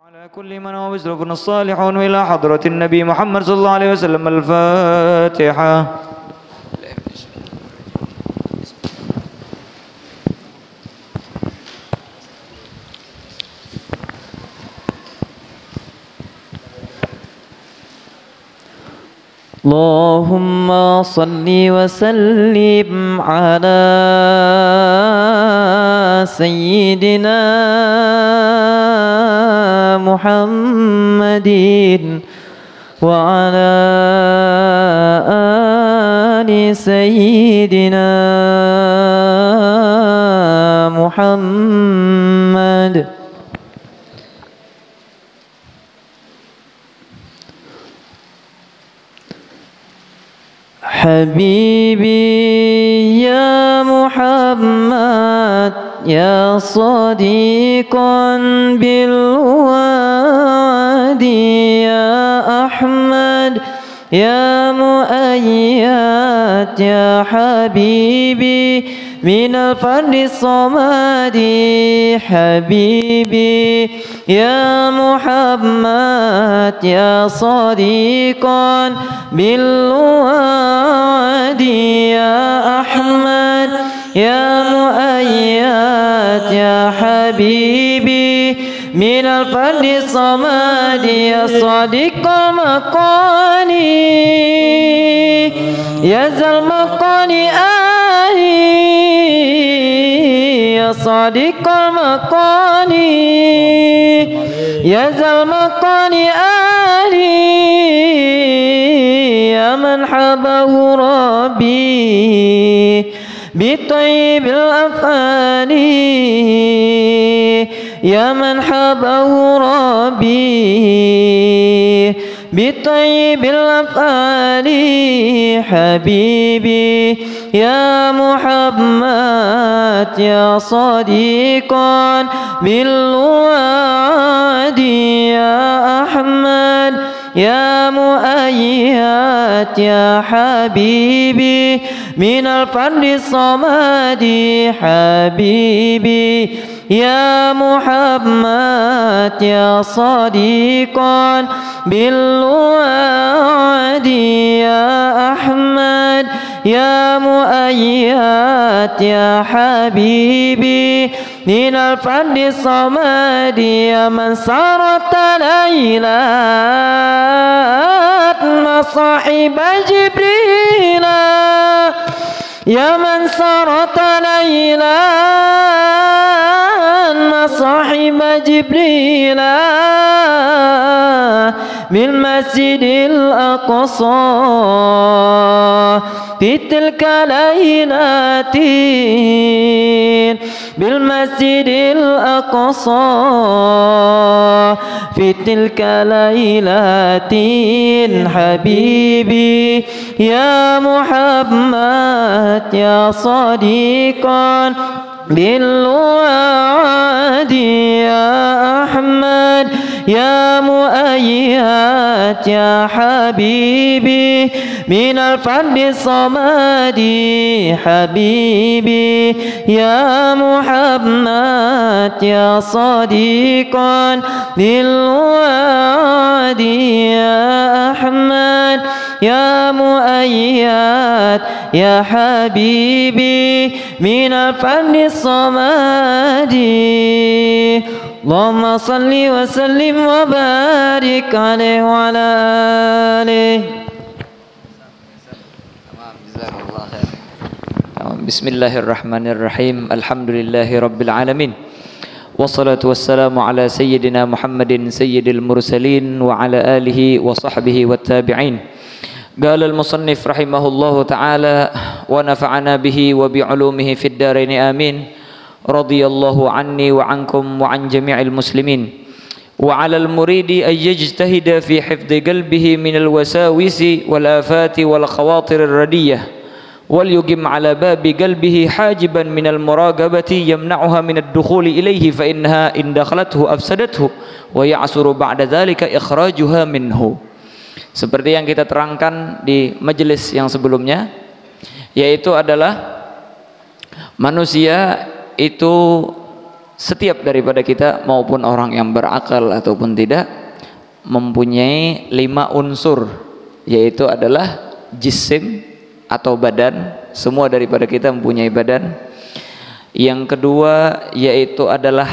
على كل من هو مسلك الصالحون إلى حضرة النبي محمد صلى الله عليه وسلم. الفاتحة. اللهم صل وسلم على سيدنا محمد وعلى آل سيدنا محمد. حبيبي يا محمد يا صديقا بالوعد يا أحمد يا مؤيد يا حبيبي من الفرد الصمد. حبيبي يا محمد يا صديقا بالوعد يا أحمد يا مؤيد يا حبيبي من الفرد الصمد. يا صديق مقالي يا ذا المقال يا صديق المقال يا ذا المقال يا من حبه ربي بطيب الأفعال يا من حبه ربي بطيب الأفعال. حبيبي يا محمد يا صديقا بالوعد يا أحمد يا مؤيد يا حبيبي من الفرد الصمد. حبيبي يا محمد يا صديقا بالوعد يا أحمد يا مؤيد يا حبيبي من الفرد الصمد. يا من سارت ليلات مصاحب جبريل يا من سارت ليلات مصاحب جبريل بالمسجد الأقصى في تلك ليلات بالمسجد الأقصى في تلك ليلات. حبيبي يا محمد يا صديقا بالوعد يا أحمد يا مؤيد يا حبيبي من الفرد الصمد. حبيبي يا محمد يا صديقا بالوعد يا أحمد يا مؤيد يا حبيبي من الفرد الصمد. اللهم صل وسلم وبارك عليه وعلى آله. Bismillahirrahmanirrahim. Alhamdulillahi rabbil alamin. Wassalatu wassalamu ala sayyidina Muhammadin sayyidil mursalin wa ala alihi wa sahbihi wat tabi'in. Qala al-musannif rahimahullahu ta'ala wa nafa'ana bihi wa bi'ulumihi fid darain amin. Radiyallahu anni wa ankum wa an jami'il muslimin. Wa 'alal muridi ay yajtahida fi hifdhi qalbihi min al-wasawisi wal afati wal khawatir ar-radiyah wal yuqim 'ala babi qalbihi hajiban min al-muraqabati yamna'uha min ad-dukhuli ilayhi fa innaha in dakhalathu afsadathu wa ya'suru ba'da dhalika ikhrajuha minhu. Seperti yang kita terangkan di majelis yang sebelumnya, yaitu adalah manusia itu setiap daripada kita maupun orang yang berakal ataupun tidak mempunyai 5 unsur, yaitu adalah jisim atau badan. Semua daripada kita mempunyai badan. Yang kedua yaitu adalah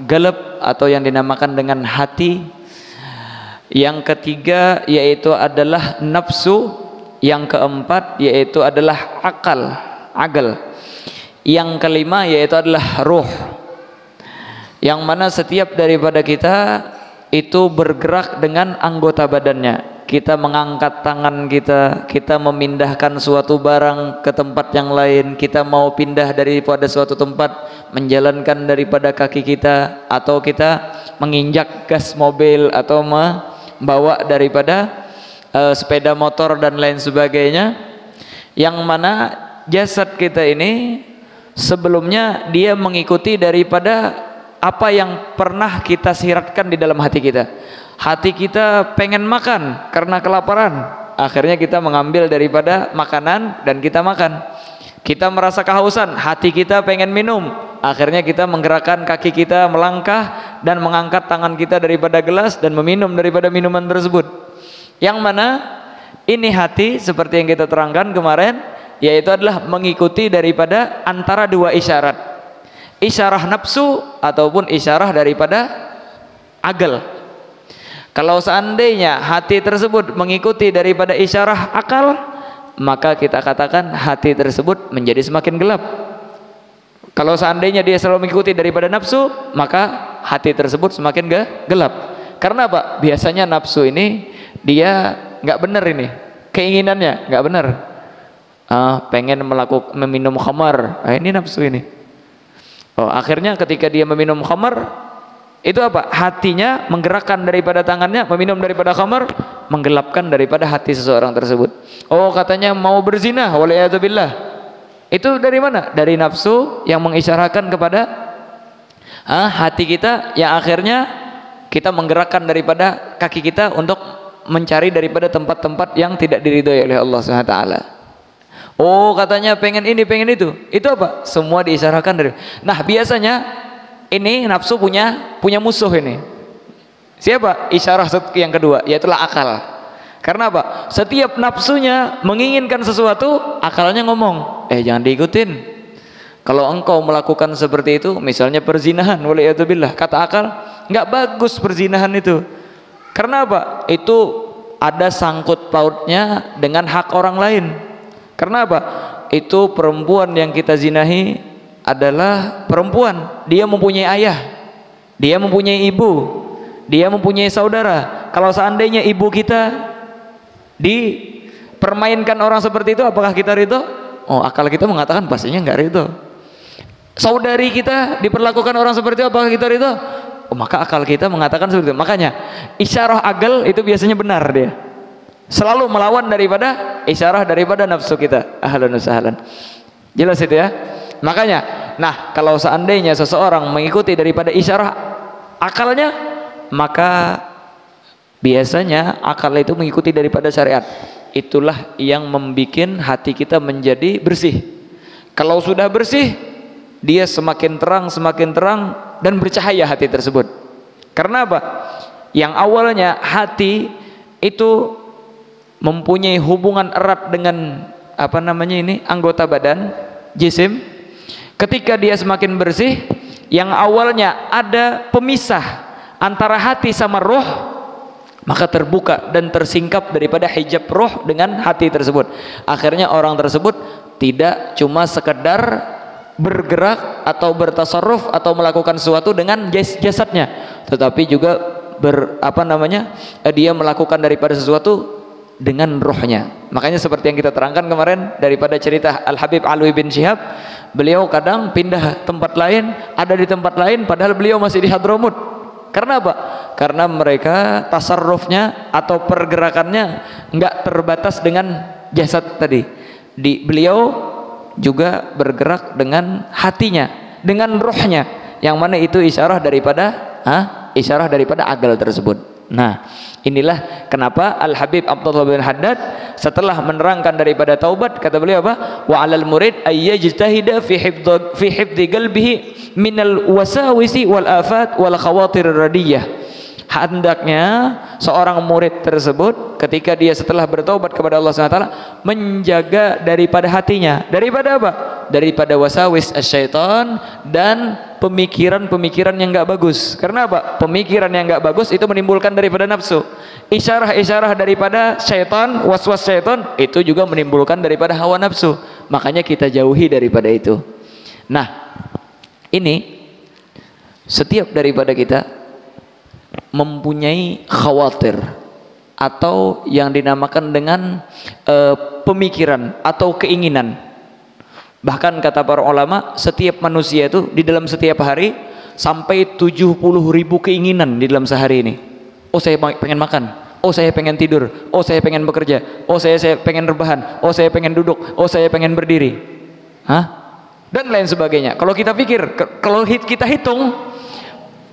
qalb atau yang dinamakan dengan hati. Yang ketiga yaitu adalah nafsu. Yang keempat yaitu adalah akal. Yang kelima yaitu adalah ruh, yang mana setiap daripada kita itu bergerak dengan anggota badannya. Kita mengangkat tangan kita, kita memindahkan suatu barang ke tempat yang lain, kita mau pindah daripada suatu tempat, menjalankan daripada kaki kita, atau kita menginjak gas mobil atau membawa daripada sepeda motor dan lain sebagainya, yang mana jasad kita ini sebelumnya dia mengikuti daripada apa yang pernah kita siratkan di dalam hati kita. Hati kita pengen makan karena kelaparan, akhirnya kita mengambil daripada makanan dan kita makan. Kita merasa kehausan, hati kita pengen minum, akhirnya kita menggerakkan kaki kita melangkah dan mengangkat tangan kita daripada gelas dan meminum daripada minuman tersebut. Yang mana ini hati seperti yang kita terangkan kemarin, yaitu adalah mengikuti daripada antara 2 isyarat, isyarah nafsu ataupun isyarah daripada akal. Kalau seandainya hati tersebut mengikuti daripada isyarah akal, maka kita katakan hati tersebut menjadi semakin gelap. Kalau seandainya dia selalu mengikuti daripada nafsu, maka hati tersebut semakin gelap. Karena apa? Biasanya nafsu ini dia nggak benar, ini keinginannya nggak benar. Pengen meminum khamar, ini nafsu ini. Akhirnya ketika dia meminum khamar, itu apa? Hatinya menggerakkan daripada tangannya meminum daripada khamar, menggelapkan daripada hati seseorang tersebut. Katanya mau berzina, waliyadzubillah. Itu dari mana? Dari nafsu yang mengisyaratkan kepada hati kita, yang akhirnya kita menggerakkan daripada kaki kita untuk mencari daripada tempat-tempat yang tidak diridhoi oleh Allah SWT. Katanya pengen ini, pengen itu. Itu apa? Semua diisyaratkan dari. Nah, biasanya ini nafsu punya musuh ini. Siapa? Isyarah yang kedua, yaitulah akal. Karena apa? Setiap nafsunya menginginkan sesuatu, akalnya ngomong, jangan diikutin. Kalau engkau melakukan seperti itu, misalnya perzinahan, waliyadzubillah, kata akal, nggak bagus perzinahan itu. Karena apa? Itu ada sangkut pautnya dengan hak orang lain. Karena apa? Itu perempuan yang kita zinahi adalah perempuan, dia mempunyai ayah, dia mempunyai ibu, dia mempunyai saudara. Kalau seandainya ibu kita dipermainkan orang seperti itu, apakah kita ridho? Akal kita mengatakan pastinya nggak ridho. Saudari kita diperlakukan orang seperti itu, apakah kita ridho? Maka akal kita mengatakan seperti itu. Makanya isyarah akal itu biasanya benar, dia selalu melawan daripada isyarah daripada nafsu kita. Ahlan wa sahlan. Jelas itu ya. Makanya, nah kalau seandainya seseorang mengikuti daripada isyarah akalnya, maka biasanya akal itu mengikuti daripada syariat. Itulah yang membuat hati kita menjadi bersih. Kalau sudah bersih, dia semakin terang dan bercahaya hati tersebut. Karena apa? Yang awalnya hati itu mempunyai hubungan erat dengan anggota badan, jisim. Ketika dia semakin bersih, yang awalnya ada pemisah antara hati sama roh, maka terbuka dan tersingkap daripada hijab roh dengan hati tersebut. Akhirnya orang tersebut tidak cuma sekedar bergerak atau bertasarruf atau melakukan sesuatu dengan jasadnya, tetapi juga dia melakukan daripada sesuatu dengan rohnya. Makanya seperti yang kita terangkan kemarin daripada cerita Al-Habib Alwi bin Syihab, beliau kadang pindah tempat lain, ada di tempat lain padahal beliau masih di Hadramut. Karena apa? Karena mereka tasarrufnya atau pergerakannya enggak terbatas dengan jasad tadi. Beliau juga bergerak dengan hatinya, dengan rohnya, yang mana itu isyarah daripada akal tersebut. Nah, inilah kenapa Al-Habib Abdullah bin Haddad setelah menerangkan daripada taubat, kata beliau apa? Wa 'alal murid ayyajtahida fi hifdzi qalbihi minal wasawisi wal afat wal khawatir radiyah. Hendaknya seorang murid tersebut ketika dia setelah bertaubat kepada Allah SWT menjaga daripada hatinya, daripada apa? Daripada wasawis syaitan dan pemikiran-pemikiran yang enggak bagus. Karena apa? Pemikiran yang enggak bagus itu menimbulkan daripada nafsu. Isyarah-isyarah daripada syaitan, waswas syaitan itu juga menimbulkan daripada hawa nafsu. Makanya kita jauhi daripada itu. Nah, ini setiap daripada kita mempunyai khawatir atau yang dinamakan dengan pemikiran atau keinginan. Bahkan kata para ulama, setiap manusia itu di dalam setiap hari sampai 70.000 keinginan di dalam sehari ini. Oh, saya pengen makan, oh saya pengen tidur, oh saya pengen bekerja, oh saya pengen rebahan, oh saya pengen duduk, oh saya pengen berdiri, dan lain sebagainya. Kalau kita pikir, kalau kita hitung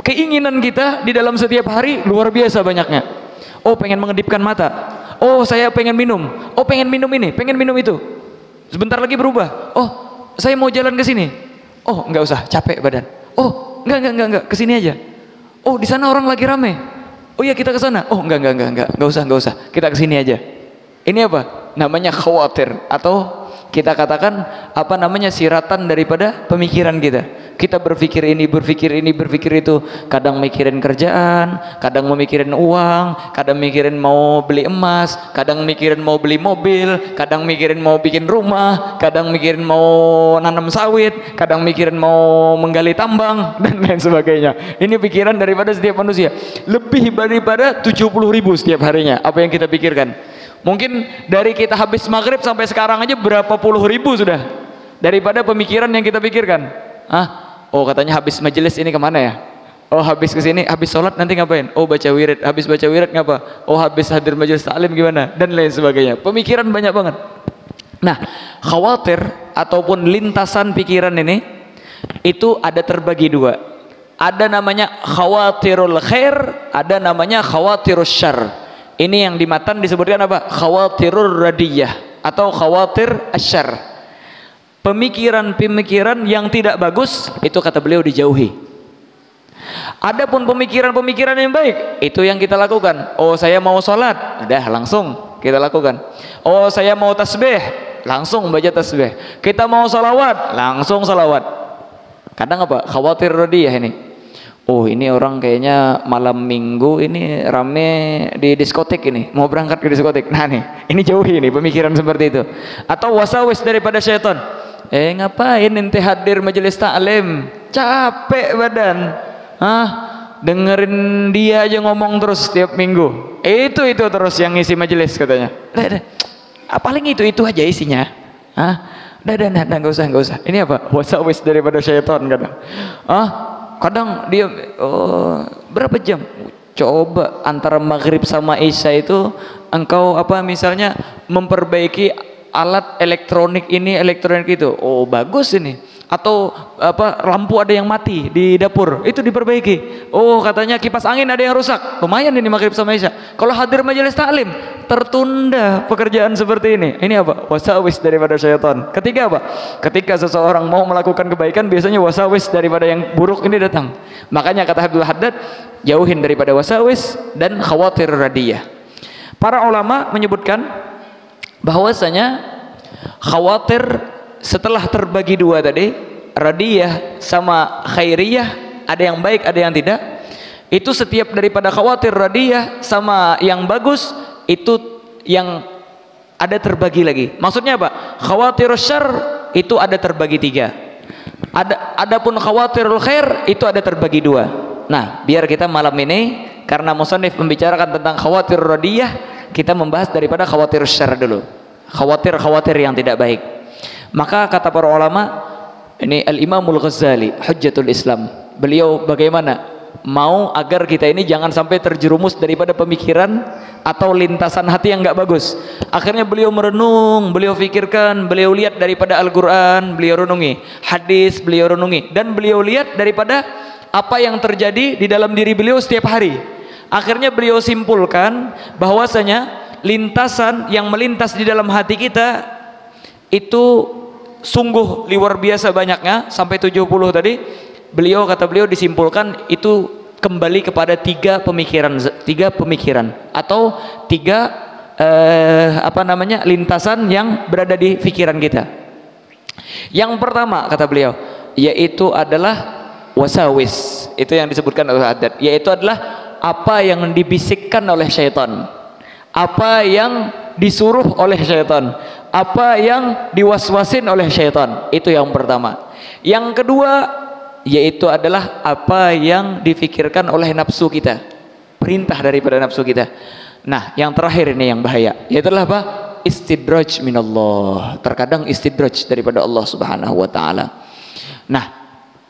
keinginan kita di dalam setiap hari luar biasa banyaknya. Oh, pengen mengedipkan mata, oh saya pengen minum, oh pengen minum ini, pengen minum itu, sebentar lagi berubah. Oh, saya mau jalan ke sini, oh nggak usah, capek badan. Oh enggak, ke sini aja. Oh, di sana orang lagi rame, oh ya kita ke sana. Oh enggak usah, kita ke sini aja. Ini apa namanya? Khawatir, atau kita katakan apa namanya, siratan daripada pemikiran kita. Kita berpikir ini, berpikir itu. Kadang mikirin kerjaan, kadang memikirin uang, kadang mikirin mau beli emas, kadang mikirin mau beli mobil, kadang mikirin mau bikin rumah, kadang mikirin mau nanam sawit, kadang mikirin mau menggali tambang, dan lain sebagainya. Ini pikiran daripada setiap manusia. Lebih daripada 70.000 setiap harinya apa yang kita pikirkan. Mungkin dari kita habis maghrib sampai sekarang aja berapa puluh ribu sudah daripada pemikiran yang kita pikirkan. Oh katanya habis majelis ini kemana ya? Oh habis kesini, habis sholat nanti ngapain? Oh baca wirid, habis baca wirid ngapa? Oh habis hadir majelis taklim gimana? Dan lain sebagainya. Pemikiran banyak banget. Nah, khawatir ataupun lintasan pikiran ini itu ada terbagi dua. Ada namanya khawatirul khair, ada namanya khawatirus syarr. Ini yang di matan disebutkan apa? Khawatirur radiyah atau khawatir asyar. Pemikiran-pemikiran yang tidak bagus itu kata beliau dijauhi. Adapun pemikiran-pemikiran yang baik itu yang kita lakukan. Oh saya mau sholat, udah langsung kita lakukan. Oh saya mau tasbih, langsung baca tasbih. Kita mau salawat, langsung salawat. Kadang apa? Khawatir radiyah ini. Oh ini orang kayaknya malam minggu ini rame di diskotik ini, mau berangkat ke diskotik. Nah nih, ini jauhi nih pemikiran seperti itu. Atau wasawis daripada syaitan. Ngapain ente hadir majelis taklim? Capek badan. Dengerin dia aja ngomong terus setiap minggu. Itu terus yang ngisi majelis katanya. Paling itu aja isinya. Dah, nggak usah. Ini apa? Wasawis daripada syaitan kadang. Kadang dia berapa jam? Coba antara maghrib sama isya itu engkau apa misalnya memperbaiki alat elektronik ini, elektronik itu. Oh bagus ini. Atau apa lampu ada yang mati di dapur, itu diperbaiki. Oh katanya kipas angin ada yang rusak. Lumayan ini maghrib sama isya. Kalau hadir majelis taklim tertunda pekerjaan seperti ini. Ini apa? Wasawis daripada syaitan. Ketiga apa? Ketika seseorang mau melakukan kebaikan biasanya wasawis daripada yang buruk ini datang. Makanya kata Abdul Haddad, jauhin daripada wasawis dan khawatir radiyah. Para ulama menyebutkan bahwasanya khawatir setelah terbagi dua tadi, radiyah sama khairiyah, ada yang baik ada yang tidak. Itu setiap daripada khawatir radiyah sama yang bagus itu yang ada terbagi lagi. Maksudnya apa? Khawatirus syarr itu ada terbagi tiga. Adapun khawatirul khair itu ada terbagi dua. Nah, biar kita malam ini karena musannif membicarakan tentang khawatir radiyah, kita membahas daripada khawatirus syarr dulu. Khawatir yang tidak baik. Maka kata para ulama, ini Al-Imamul Ghazali, Hujjatul Islam, beliau bagaimana mau agar kita ini jangan sampai terjerumus daripada pemikiran atau lintasan hati yang enggak bagus. Akhirnya beliau merenung, beliau fikirkan, beliau lihat daripada Al-Quran, beliau renungi hadis, beliau renungi, dan beliau lihat daripada apa yang terjadi di dalam diri beliau setiap hari. Akhirnya beliau simpulkan bahwasanya lintasan yang melintas di dalam hati kita itu sungguh luar biasa banyaknya, sampai 70 tadi. Kata beliau disimpulkan itu kembali kepada tiga pemikiran atau tiga lintasan yang berada di pikiran kita. Yang pertama kata beliau yaitu adalah wasawis, itu yang disebutkan oleh Haddad, yaitu adalah apa yang dibisikkan oleh syaitan, apa yang disuruh oleh syaitan, apa yang diwaswasin oleh syaitan. Itu yang pertama. Yang kedua yaitu adalah apa yang difikirkan oleh nafsu kita, perintah daripada nafsu kita. Nah, yang terakhir ini yang bahaya, yaitu adalah apa? Istidraj minallah. Terkadang istidraj daripada Allah Subhanahu wa taala. Nah,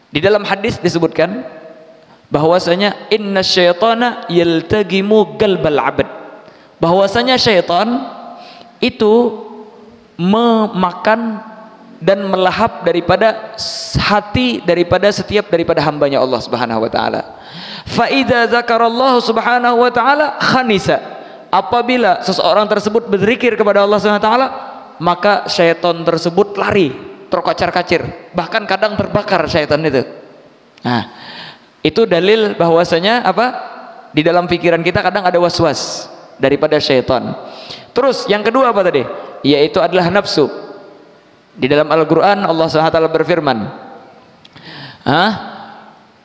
di dalam hadis disebutkan bahwasanya inna syaitana yaltagimu qalbal abd, bahwasanya syaitan itu memakan dan melahap daripada hati daripada hambanya Allah Subhanahu wa taala. Fa idza dzakarallahu Subhanahu wa taala khanisa, apabila seseorang tersebut berzikir kepada Allah Subhanahu wa taala, maka syaitan tersebut lari, terkocar-kacir, bahkan kadang terbakar syaitan itu. Nah, itu dalil bahwasanya apa? Di dalam pikiran kita kadang ada waswas daripada syaitan. Terus yang kedua apa tadi? Yaitu adalah nafsu. Di dalam Al-Quran Allah SWT berfirman,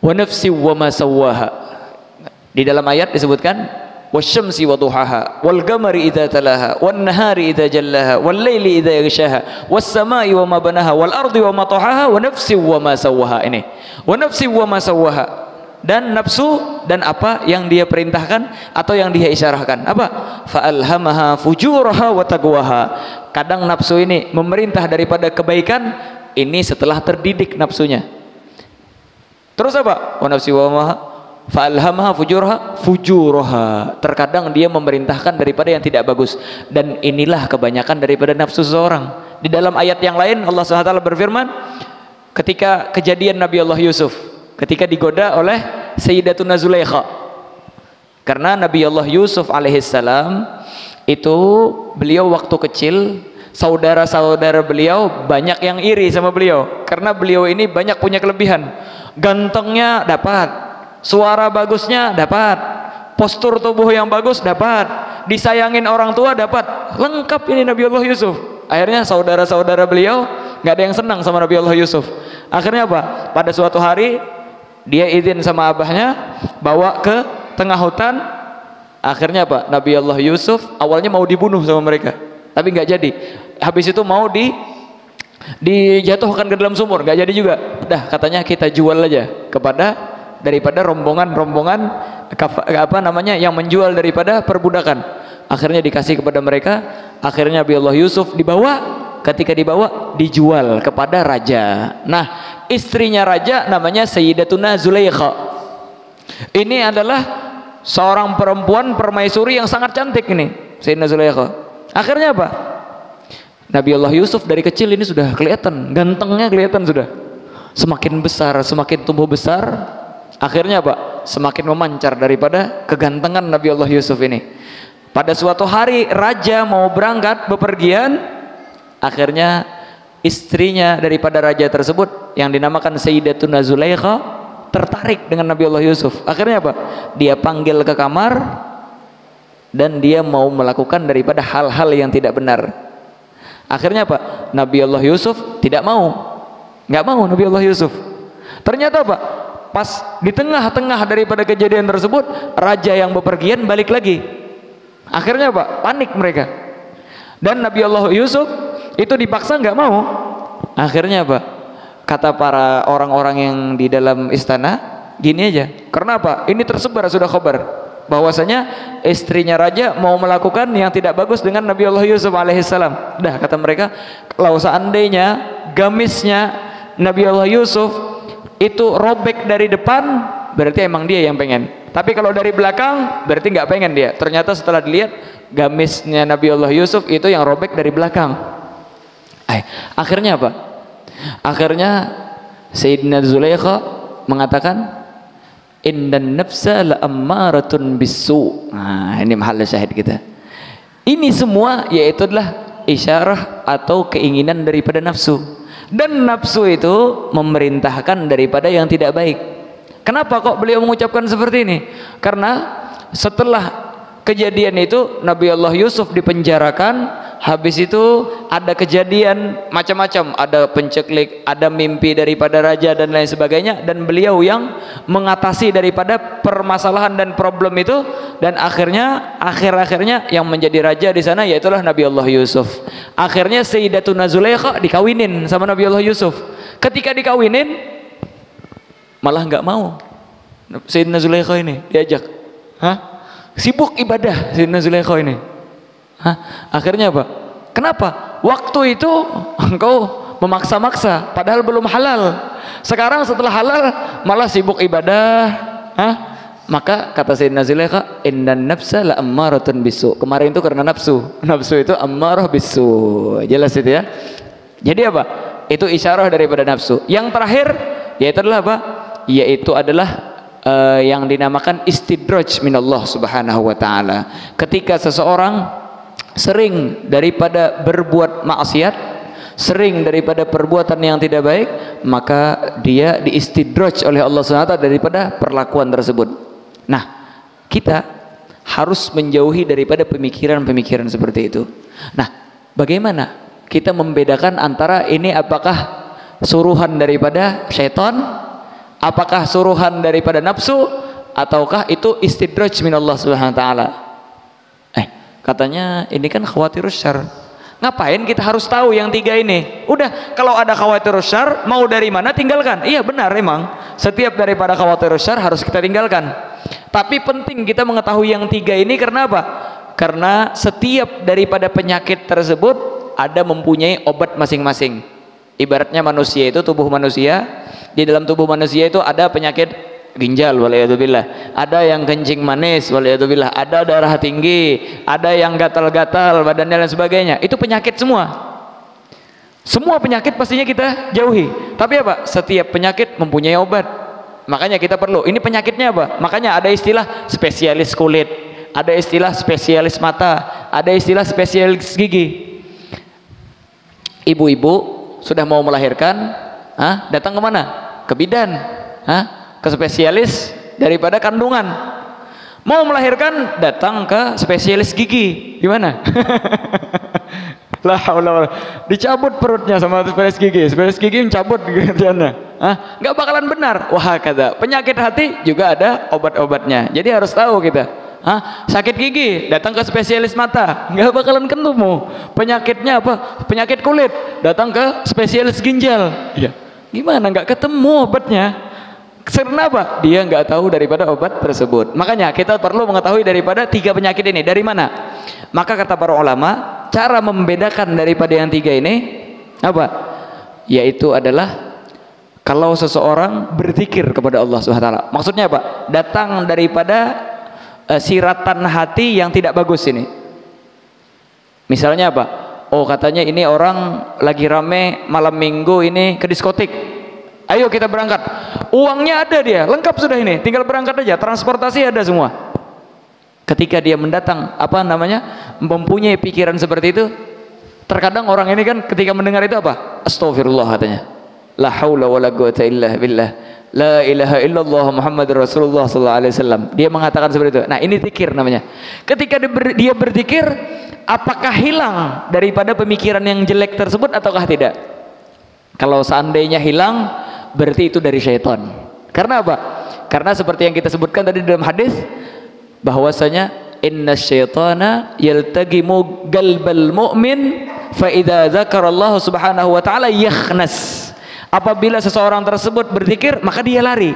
wa nafsi wa ma sawwaha. Di dalam ayat disebutkan wasyamsi wa duhaha wal qamari idza talaha wan nahari idza jallaha wal laili idza yaghshaha was samai wa ma banaha wal ardi wa ma tahaha wa nafsi wa ma sawwaha. Ini wa nafsi wa ma sawwaha, dan nafsu dan apa yang dia perintahkan atau yang dia isyarahkan. Apa? Fa'alhamaha fujuraha wa taqwaha. Kadang nafsu ini memerintah daripada kebaikan ini setelah terdidik nafsunya. Terus apa? Wa nafsi wa ma fa'alhamaha fujuraha. Terkadang dia memerintahkan daripada yang tidak bagus, dan inilah kebanyakan daripada nafsu seseorang. Di dalam ayat yang lain Allah SWT berfirman ketika kejadian Nabi Allah Yusuf ketika digoda oleh Sayyidatuna Zulaikha. Karena Nabi Allah Yusuf alaihissalam itu beliau waktu kecil, saudara-saudara beliau banyak yang iri sama beliau karena beliau ini banyak punya kelebihan. Gantengnya dapat, suara bagusnya dapat, postur tubuh yang bagus dapat, disayangin orang tua dapat, lengkap ini Nabi Allah Yusuf. Akhirnya saudara-saudara beliau nggak ada yang senang sama Nabi Allah Yusuf. Akhirnya apa? Pada suatu hari dia izin sama abahnya bawa ke tengah hutan. Akhirnya apa? Nabi Allah Yusuf awalnya mau dibunuh sama mereka, tapi nggak jadi. Habis itu mau dijatuhkan ke dalam sumur, nggak jadi juga. Dah katanya kita jual aja daripada rombongan yang menjual daripada perbudakan. Akhirnya dikasih kepada mereka. Akhirnya Nabi Allah Yusuf dibawa. Ketika dibawa dijual kepada raja. Nah, istrinya raja namanya Sayyidatuna Zulaikha. Ini adalah seorang perempuan permaisuri yang sangat cantik ini, Sayyidatuna Zulaikha. Akhirnya apa? Nabi Allah Yusuf dari kecil ini sudah kelihatan, gantengnya kelihatan sudah. Semakin besar, semakin tumbuh besar, akhirnya apa? Semakin memancar daripada kegantengan Nabi Allah Yusuf ini. Pada suatu hari raja mau berangkat bepergian, akhirnya istrinya daripada raja tersebut yang dinamakan Sayyidatuna Zulaikha tertarik dengan Nabi Allah Yusuf. Akhirnya apa? Dia panggil ke kamar dan dia mau melakukan daripada hal-hal yang tidak benar. Akhirnya apa? Nabi Allah Yusuf tidak mau, nggak mau Nabi Allah Yusuf. Ternyata apa? Pas di tengah-tengah daripada kejadian tersebut, raja yang bepergian balik lagi. Akhirnya apa? Panik mereka. Dan Nabi Allah Yusuf itu dipaksa nggak mau. Akhirnya apa? Kata para orang-orang yang di dalam istana, gini aja. Karena apa? Ini tersebar sudah kabar bahwasanya istrinya raja mau melakukan yang tidak bagus dengan Nabi Allah Yusuf alaihissalam. Dah kata mereka, kalau seandainya gamisnya Nabi Allah Yusuf itu robek dari depan, berarti emang dia yang pengen. Tapi kalau dari belakang, berarti nggak pengen dia. Ternyata setelah dilihat gamisnya Nabi Allah Yusuf itu yang robek dari belakang. Akhirnya apa? Akhirnya Sayyidina Zulaikha mengatakan, Innan nafsa la'ammaratun bisu. Nah, ini mahal syahid kita. Ini semua yaitu adalah isyarah atau keinginan daripada nafsu. Dan nafsu itu memerintahkan daripada yang tidak baik. Kenapa kok beliau mengucapkan seperti ini? Karena setelah kejadian itu Nabi Allah Yusuf dipenjarakan, habis itu ada kejadian macam-macam, ada penceklik, ada mimpi daripada raja dan lain sebagainya, dan beliau yang mengatasi daripada permasalahan dan problem itu, dan akhirnya yang menjadi raja di sana yaitulah Nabi Allah Yusuf. Akhirnya Sayyidatuna Zulaikha dikawinin sama Nabi Allah Yusuf. Ketika dikawinin malah nggak mau Sayyidatuna Zulaikha ini diajak. Sibuk ibadah Sayyidatuna Zulaikha ini. Akhirnya apa? Kenapa? Waktu itu engkau memaksa-maksa padahal belum halal. Sekarang setelah halal malah sibuk ibadah. Maka kata Sayyidina Zulaikha, innan nafsa la'ammaratun bisu. Kemarin itu karena nafsu. Nafsu itu ammarah bisu. Jelas itu ya. Jadi apa? Itu isyarah daripada nafsu. Yang terakhir yaitu adalah apa? Yaitu adalah yang dinamakan istidraj minallah subhanahu wa ta'ala. Ketika seseorang sering daripada berbuat maksiat, sering daripada perbuatan yang tidak baik, maka dia diistidraj oleh Allah SWT daripada perlakuan tersebut. Nah, kita harus menjauhi daripada pemikiran-pemikiran seperti itu. Nah, bagaimana kita membedakan antara ini apakah suruhan daripada syaitan, apakah suruhan daripada nafsu, ataukah itu istidraj minallah subhanahu wa ta'ala? Katanya ini kan khawatirus syar. Ngapain kita harus tahu yang tiga ini? Udah, kalau ada khawatirus syar, mau dari mana tinggalkan. Iya benar, emang setiap daripada khawatirus syar harus kita tinggalkan. Tapi penting kita mengetahui yang tiga ini karena apa? Karena setiap daripada penyakit tersebut ada mempunyai obat masing-masing. Ibaratnya manusia itu, tubuh manusia, di dalam tubuh manusia itu ada penyakit ginjal, waliyadzubillah, ada yang kencing manis, waliyadzubillah, ada darah tinggi, ada yang gatal-gatal badannya dan sebagainya. Itu penyakit semua. Semua penyakit pastinya kita jauhi. Tapi apa? Setiap penyakit mempunyai obat. Makanya kita perlu, ini penyakitnya apa? Makanya ada istilah spesialis kulit, ada istilah spesialis mata, ada istilah spesialis gigi. Ibu-ibu sudah mau melahirkan, datang kemana? Ke bidan, ke spesialis daripada kandungan. Mau melahirkan, datang ke spesialis gigi. Gimana? La haula wala, dicabut perutnya sama spesialis gigi mencabut kerjaannya. Nggak bakalan benar. Wah, kata penyakit hati juga ada obat-obatnya. Jadi harus tahu kita. Sakit gigi, datang ke spesialis mata, nggak bakalan ketemu. Penyakitnya apa? Penyakit kulit, datang ke spesialis ginjal. Ya, gimana nggak ketemu obatnya? Karena apa? Dia nggak tahu daripada obat tersebut. Makanya kita perlu mengetahui daripada tiga penyakit ini dari mana. Maka kata para ulama, cara membedakan daripada yang tiga ini apa? Yaitu adalah kalau seseorang berzikir kepada Allah SWT. Maksudnya apa? Datang daripada siratan hati yang tidak bagus ini. Misalnya apa? Oh, katanya ini orang lagi rame malam minggu ini ke diskotik. Ayo kita berangkat. Uangnya ada dia, lengkap sudah ini. Tinggal berangkat aja, transportasi ada semua. Ketika dia mendatang, mempunyai pikiran seperti itu, terkadang orang ini kan ketika mendengar itu apa? Astagfirullah katanya. La haula wala quwata illa billah. La ilaha illallah Muhammadur Rasulullah sallallahu alaihi wasallam. Dia mengatakan seperti itu. Nah, ini zikir namanya. Ketika dia berzikir, apakah hilang daripada pemikiran yang jelek tersebut ataukah tidak? Kalau seandainya hilang, berarti itu dari syaitan. Karena apa? Karena seperti yang kita sebutkan tadi dalam hadis, bahwasanya inna syaitana yaltagimu galbal mu'min fa idza dzakarallahu subhanahu wa ta'ala yakhnas. Apabila seseorang tersebut berzikir, maka dia lari.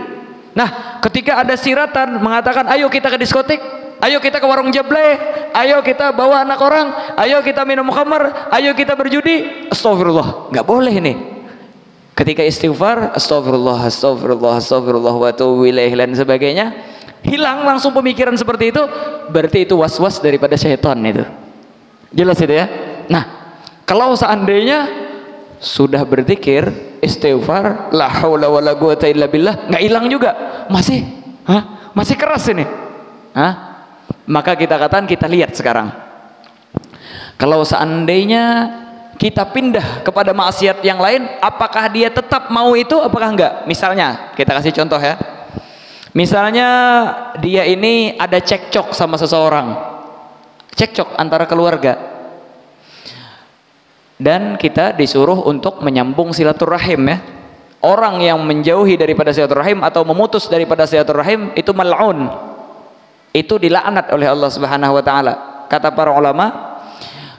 Nah, ketika ada siratan mengatakan ayo kita ke diskotik, ayo kita ke warung jablay, ayo kita bawa anak orang, ayo kita minum khamar, ayo kita berjudi, astagfirullah, nggak boleh ini. Ketika istighfar, astagfirullah, astagfirullah, astagfirullah wa atubu ilaih dan sebagainya, hilang langsung pemikiran seperti itu, berarti itu was-was daripada syaitan itu. Jelas itu ya? Nah, kalau seandainya sudah berzikir, istighfar, la haula wala quwata illa billah, nggak hilang juga, masih Hah? Masih keras ini. Hah? Maka kita katakan, kita lihat sekarang. Kalau seandainya kita pindah kepada maksiat yang lain, apakah dia tetap mau itu, apakah enggak? Misalnya, kita kasih contoh ya. Misalnya dia ini ada cekcok sama seseorang. Cekcok antara keluarga. Dan kita disuruh untuk menyambung silaturahim ya. Orang yang menjauhi daripada silaturahim atau memutus daripada silaturahim itu mal'un. Itu dilaknat oleh Allah Subhanahu wa taala. Kata para ulama,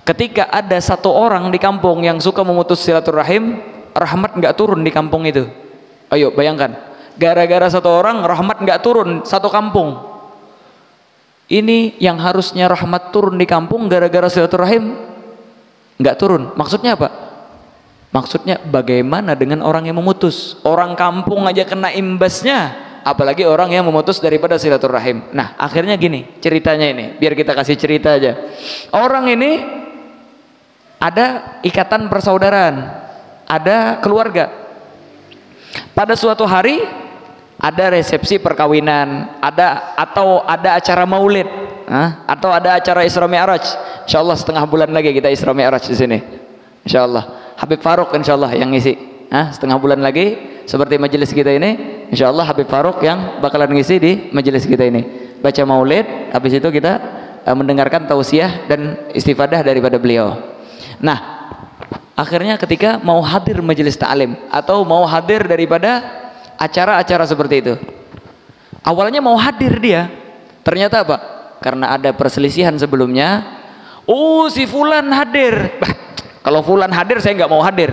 ketika ada satu orang di kampung yang suka memutus silaturahim, rahmat nggak turun di kampung itu. Ayo bayangkan, gara-gara satu orang rahmat nggak turun satu kampung. Ini yang harusnya rahmat turun di kampung, gara-gara silaturahim nggak turun. Maksudnya apa? Maksudnya bagaimana dengan orang yang memutus? Orang kampung aja kena imbasnya, apalagi orang yang memutus daripada silaturahim. Nah akhirnya gini ceritanya ini, biar kita kasih cerita aja. Orang ini ada ikatan persaudaraan, ada keluarga. Pada suatu hari ada resepsi perkawinan, atau ada acara maulid, atau ada acara Isra Mi'raj. Insyaallah setengah bulan lagi kita Isra Mi'raj di sini. Insyaallah Habib Faruk insyaallah yang ngisi. Setengah bulan lagi seperti majelis kita ini, insyaallah Habib Faruk yang bakalan ngisi di majelis kita ini. Baca maulid, habis itu kita mendengarkan tausiah dan istifadah daripada beliau. Nah, akhirnya ketika mau hadir majelis ta'lim atau mau hadir daripada acara-acara seperti itu, awalnya mau hadir dia, ternyata apa? Karena ada perselisihan sebelumnya. Oh, si fulan hadir. Bah, kalau fulan hadir saya nggak mau hadir.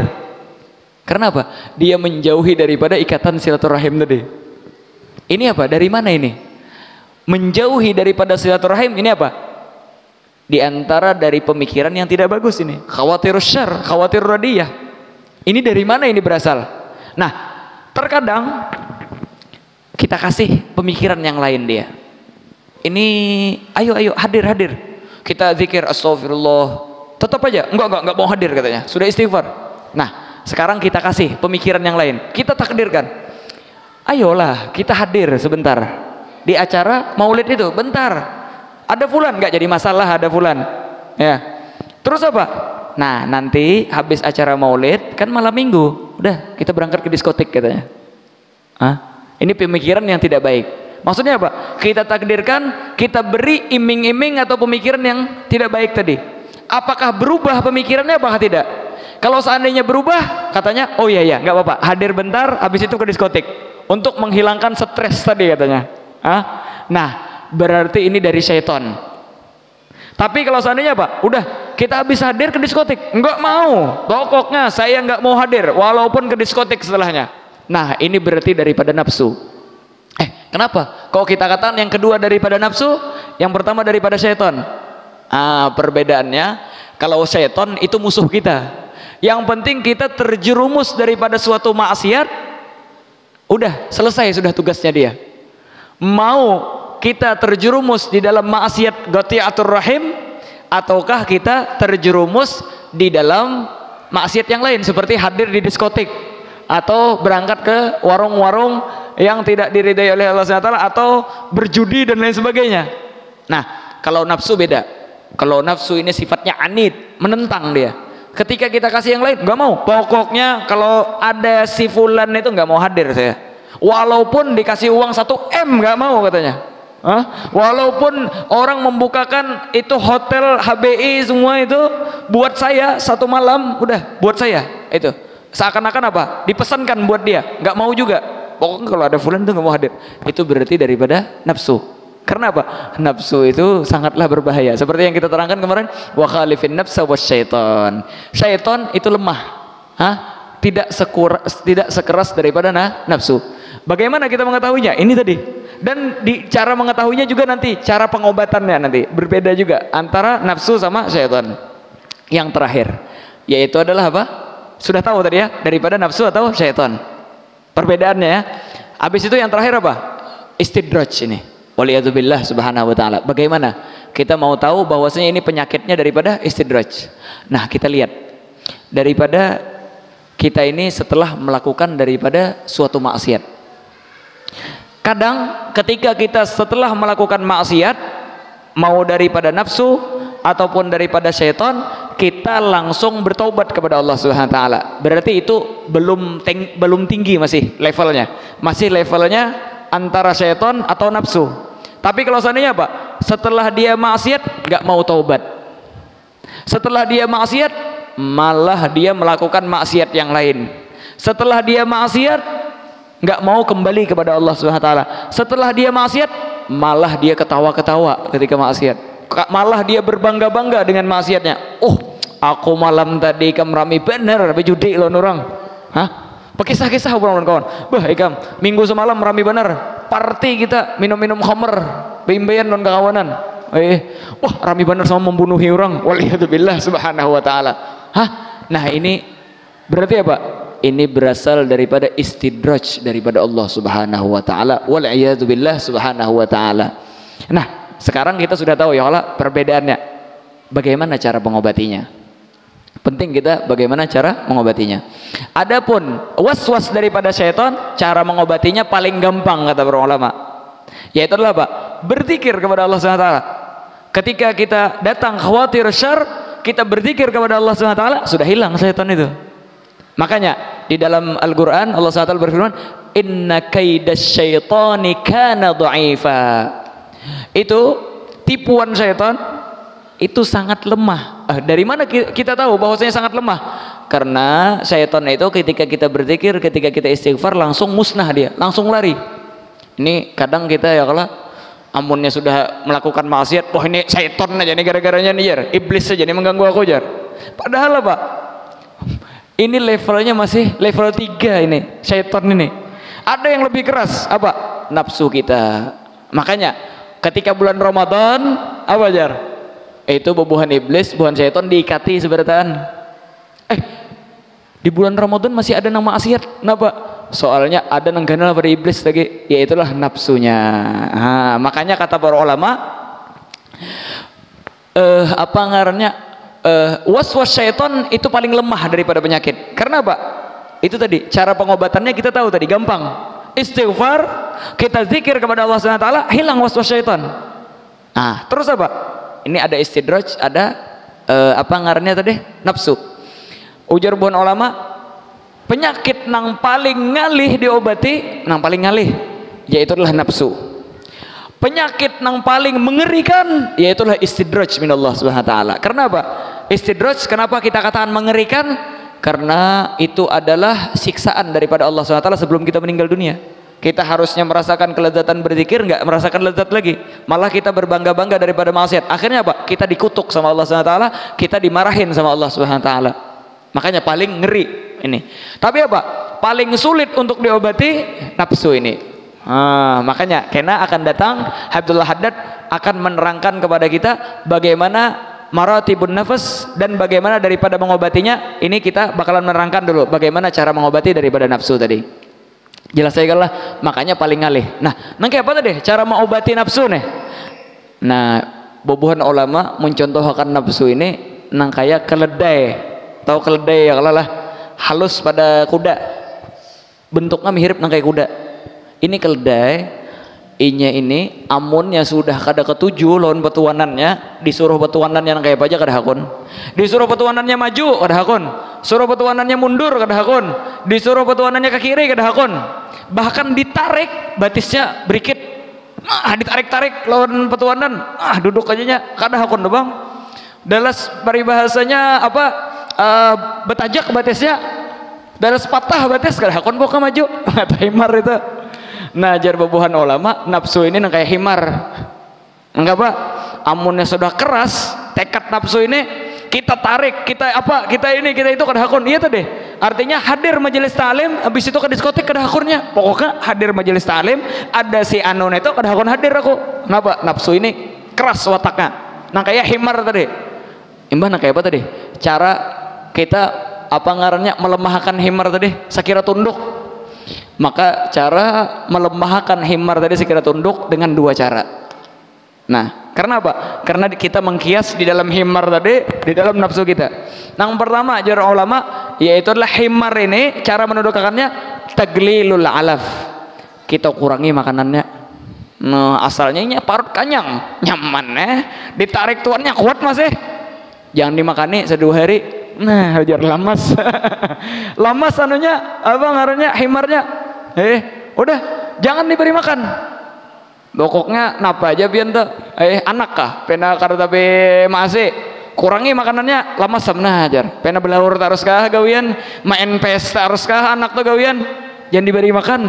Karena apa? Dia menjauhi daripada ikatan silaturahim tadi. Ini apa? Dari mana ini? Menjauhi daripada silaturahim ini apa? Di antara dari pemikiran yang tidak bagus ini. Khawatir syarr, khawatir radiyah. Ini dari mana ini berasal? Nah, terkadang kita kasih pemikiran yang lain dia. Ini ayo hadir. Kita zikir astagfirullah. Tetap aja enggak mau hadir katanya. Sudah istighfar. Nah, sekarang kita kasih pemikiran yang lain. Kita takdirkan. Ayolah kita hadir sebentar di acara maulid itu. Bentar. Ada fulan nggak jadi masalah, ada fulan. Ya. Terus apa? Nah, nanti habis acara maulid kan malam minggu. Udah, kita berangkat ke diskotik katanya. Ini pemikiran yang tidak baik. Maksudnya apa? Kita takdirkan, kita beri iming-iming atau pemikiran yang tidak baik tadi. Apakah berubah pemikirannya apakah tidak? Kalau seandainya berubah, katanya, oh iya, nggak apa-apa, hadir bentar, habis itu ke diskotik untuk menghilangkan stres tadi katanya. Nah, berarti ini dari syaitan. Tapi kalau seandainya apa? Udah, kita habis hadir ke diskotik, nggak mau, pokoknya saya nggak mau hadir, walaupun ke diskotik setelahnya. Nah, ini berarti daripada nafsu. Kenapa? Kalau kita katakan yang kedua daripada nafsu, yang pertama daripada syaitan. Perbedaannya, kalau syaitan itu musuh kita. Yang penting kita terjerumus daripada suatu maksiat, udah selesai sudah tugasnya dia. Mau kita terjerumus di dalam maksiat qati'atur rahim, ataukah kita terjerumus di dalam maksiat yang lain seperti hadir di diskotik atau berangkat ke warung-warung yang tidak diridai oleh Allah SWT atau berjudi dan lain sebagainya. Nah, kalau nafsu beda. Kalau nafsu ini sifatnya anid, menentang dia. Ketika kita kasih yang lain, nggak mau. Pokoknya kalau ada si fulan itu nggak mau hadir saya. Walaupun dikasih uang 1 M nggak mau katanya. Walaupun orang membukakan itu hotel HBI semua itu buat saya 1 malam, udah buat saya itu. Seakan-akan apa? Dipesankan buat dia, nggak mau juga. Pokoknya kalau ada fulan itu nggak mau hadir. Itu berarti daripada nafsu. Karena apa? Nafsu itu sangatlah berbahaya. Seperti yang kita terangkan kemarin, wa khalifin nafsa wasyaitan. Syaitan itu lemah, tidak sekeras daripada nafsu. Bagaimana kita mengetahuinya? Ini tadi. Dan di cara mengetahuinya juga nanti cara pengobatannya nanti berbeda juga antara nafsu sama syaitan. Yang terakhir, yaitu adalah apa? Sudah tahu tadi ya, daripada nafsu atau syaitan. Perbedaannya ya. Habis itu yang terakhir apa? Istidraj ini. Waliyadzubillah subhanahu wa ta'ala. Bagaimana kita mau tahu bahwasanya ini penyakitnya daripada istidraj? Nah, kita lihat daripada kita ini setelah melakukan daripada suatu maksiat. Kadang ketika kita setelah melakukan maksiat, mau daripada nafsu ataupun daripada syaitan, kita langsung bertobat kepada Allah Subhanahu wa taala. Berarti itu belum tinggi, masih levelnya antara syaitan atau nafsu. Tapi kalau seandainya apa? Setelah dia maksiat nggak mau taubat. Setelah dia maksiat malah dia melakukan maksiat yang lain. Setelah dia maksiat nggak mau kembali kepada Allah Subhanahu wa taala. Setelah dia maksiat malah dia ketawa-ketawa ketika maksiat. Malah dia berbangga-bangga dengan maksiatnya. Oh, aku malam tadi ikam rami bener tapi judi lo orang. Hah? Pakisah-kisah kawan-kawan. Bah, ikam minggu semalam rami bener. Party kita minum-minum khamr, bimbayan non kawanan. Wah, rami bener sama membunuhi orang. Waliyadzubillah subhanahu wa taala. Hah? Nah, ini berarti apa? Ini berasal daripada istidraj daripada Allah Subhanahu wa taala. Waliyadzubillah subhanahu wa taala. Nah, sekarang kita sudah tahu ya Allah perbedaannya. Bagaimana cara mengobatinya? Penting kita bagaimana cara mengobatinya. Adapun was-was daripada syaitan, cara mengobatinya paling gampang kata para ulama. Yaitu adalah apa? Berzikir kepada Allah Subhanahu wa taala. Ketika kita datang khawatir syarr, kita berzikir kepada Allah Subhanahu wa taala, sudah hilang syaitan itu. Makanya di dalam Al-Qur'an Allah Subhanahu wa taala berfirman, "Inna kaidasyaitani kana dha'ifa." Itu tipuan syaitan itu sangat lemah. Dari mana kita tahu bahwasanya sangat lemah? Karena syaitan itu ketika kita berzikir, ketika kita istighfar langsung musnah dia, langsung lari. Ini kadang kita ya kalau amunnya sudah melakukan maksiat, wah ini syaitan aja nih gara-garanya nih jar, iblis saja nih mengganggu aku jar. Padahal apa? Ini levelnya masih level 3 ini, syaitan ini. Ada yang lebih keras, apa? Nafsu kita. Makanya ketika bulan Ramadan, apa jar? Itu bubuhan iblis, bubuhan syaitan diikati seberatan. Di bulan Ramadan masih ada nama maksiat. Kenapa? Soalnya ada nengganal pada iblis lagi, yaitulah nafsunya. Makanya kata para ulama, apa ngarannya? Was-was syaitan itu paling lemah daripada penyakit. Karena apa? Itu tadi cara pengobatannya kita tahu tadi, gampang. Istighfar, kita zikir kepada Allah Subhanahu wa taala, hilang was-was syaitan. Terus apa? Ini ada istidraj, ada apa ngarannya tadi? Nafsu. Ujar buan ulama, penyakit nang paling ngalih diobati, nang paling ngalih yaitu adalah nafsu. Penyakit nang paling mengerikan yaitu adalah istidraj minallah Subhanahu wa taala. Karena apa? Istidraj kenapa kita katakan mengerikan? Karena itu adalah siksaan daripada Allah Subhanahu wa taala sebelum kita meninggal dunia. Kita harusnya merasakan kelezatan berzikir, nggak merasakan lezat lagi, malah kita berbangga-bangga daripada maksiat. Akhirnya apa? Kita dikutuk sama Allah Subhanahu wa taala, kita dimarahin sama Allah Subhanahu wa taala. Makanya paling ngeri ini. Tapi apa? Paling sulit untuk diobati nafsu ini. Makanya kena akan datang Abdullah Haddad akan menerangkan kepada kita bagaimana maratibun nafas dan bagaimana daripada mengobatinya. Ini kita bakalan menerangkan dulu bagaimana cara mengobati daripada nafsu tadi. Jelas saya lah, makanya paling ngalih. Nah, nang kayak apa tadi cara mengobati nafsu nih? Nah, bobohan ulama mencontohkan nafsu ini nang kayak keledai. Tahu keledai ya kalau lah halus pada kuda. Bentuknya mirip nang kayak kuda. Ini keledai, inya ini amunnya sudah kada ketujuh lawan petuanannya, disuruh petuanannya nang kayak apa aja kada hakun. Disuruh petuanannya maju kada hakun. Suruh petuanannya mundur kada hakun. Disuruh petuanannya ke kiri kada hakun. Bahkan ditarik batisnya berikit, ditarik-tarik lawan petuanan, duduk aja nya kada hakun doh bang. Dalas paribahasanya apa? Betajak batisnya, dalas patah batis kada hakun kok maju. Kata himar itu. Nah, jar babuhan ulama nafsu ini nang kayak himar. Enggak apa? Amunnya sudah keras tekad nafsu ini, kita tarik, kita itu kada hakun. Iya tadi. Artinya hadir majelis ta'lim, habis itu ke diskotik kada hakurnya. Pokoknya hadir majelis ta'lim, ada si anu itu kada hakun hadir aku. Kenapa? Nafsu ini keras wataknya. Nang kayak himar tadi. Imbah nang kayak apa tadi? Cara kita apa ngarannya melemahkan himar tadi? Sakira tunduk. Maka cara melemahkan himar tadi sekira tunduk dengan 2 cara. Nah, karena apa? Karena kita mengkias di dalam himar tadi, di dalam nafsu kita. Yang pertama ajar ulama yaitu adalah himar ini cara menundukkannya taglilul alaf. kita kurangi makanannya. Nah, asalnya parut kanyang, nyaman ditarik tuannya kuat masih. Jangan dimakani 2 hari. Nah, hajar lamas. Lamas anunya, apa ngarannya, himarnya. Udah, jangan diberi makan. Pokoknya napa aja biar tuh. Anak kah? Pena kada tapi masih kurangi makanannya, lama samna hajar. Pena belaur terus kah gawian, main pesta terus kah anak tuh gawian. Jangan diberi makan.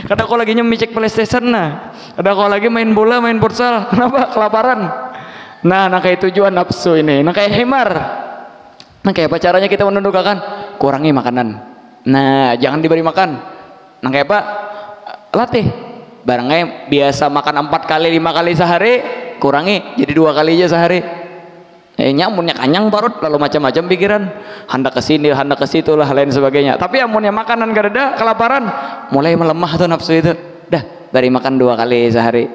Kadang kau lagi nyemicek PlayStation nah. Kadang kau lagi main bola, main futsal. Kenapa? Kelaparan. Nah, kayak tujuan nafsu ini. Nah, kayak himar. Nah, kayak apa caranya kita menundukkan? Kurangi makanan. Nah, jangan diberi makan. Nah, kayak apa? Latih. Barangnya biasa makan 4 kali 5 kali sehari, kurangi jadi 2 kali aja sehari. Nyamunnya kanyang parut, lalu macam-macam pikiran, hendak ke sini, hendak ke situ lah, lain sebagainya. Tapi amunnya makanan gak ada, kelaparan, mulai melemah tuh nafsu itu. Dah, bari makan 2 kali sehari.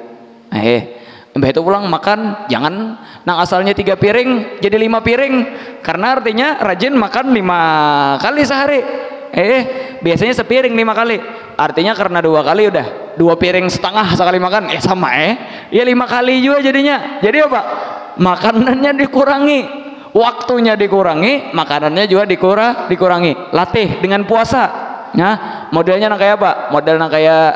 Mbah itu pulang makan, jangan nang asalnya 3 piring jadi 5 piring, karena artinya rajin makan 5 kali sehari. Biasanya sepiring 5 kali, artinya karena 2 kali udah 2 piring setengah sekali makan, sama ya 5 kali juga jadinya. Jadi apa? Makanannya dikurangi, waktunya dikurangi, makanannya juga dikurangi. Latih dengan puasa. Nah, modelnya kayak apa? Model kayak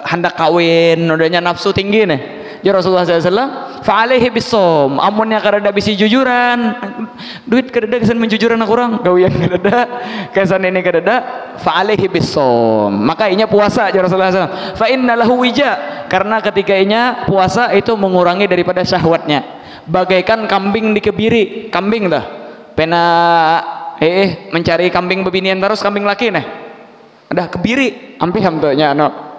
hendak kawin, modelnya nafsu tinggi nih. Ya Rasulullah SAW, fa'alaihi bisom. Amunnya kada bisi jujuran, duit kada kesan menjujuran aku orang, gawian kada, kesan ini kada, fa'alaihi bisom. Maka inya puasa ya Rasulullah SAW. Fa inna lahu wija, karena ketika inya puasa itu mengurangi daripada syahwatnya. Bagaikan kambing dikebiri, kambing dah. Pena mencari kambing bebinian terus, kambing laki nih. Ada kebiri, ampih hamtunya no.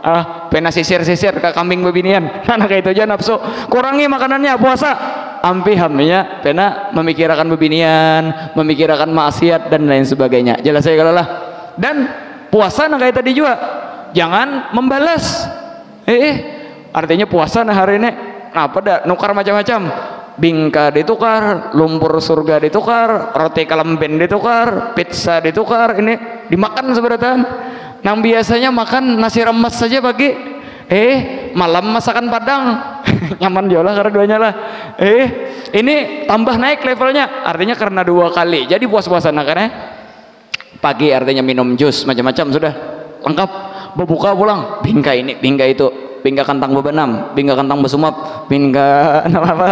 Pena sisir-sisir ke kambing bebinian. Nah, kayak itu aja nafsu. Kurangi makanannya, puasa. Ampih hamnya pena memikirkan bebinian, memikirkan maksiat dan lain sebagainya. Jelas saya kalau lah. Dan puasa kayak tadi juga. Jangan membalas. Artinya puasa hari ini apa dah nukar macam-macam. Bingka ditukar, lumpur surga ditukar, roti kelemben ditukar, pizza ditukar, ini dimakan seberatan. Nang biasanya makan nasi remes saja pagi, malam masakan Padang. Nyaman juga lah karena duanya lah. Ini tambah naik levelnya, artinya karena 2 kali. Jadi puas-puasan kan pagi artinya minum jus macam-macam sudah lengkap. Berbuka pulang, bingka ini, bingka itu, bingka kentang bebenam, bingka kentang besumap, bingka apa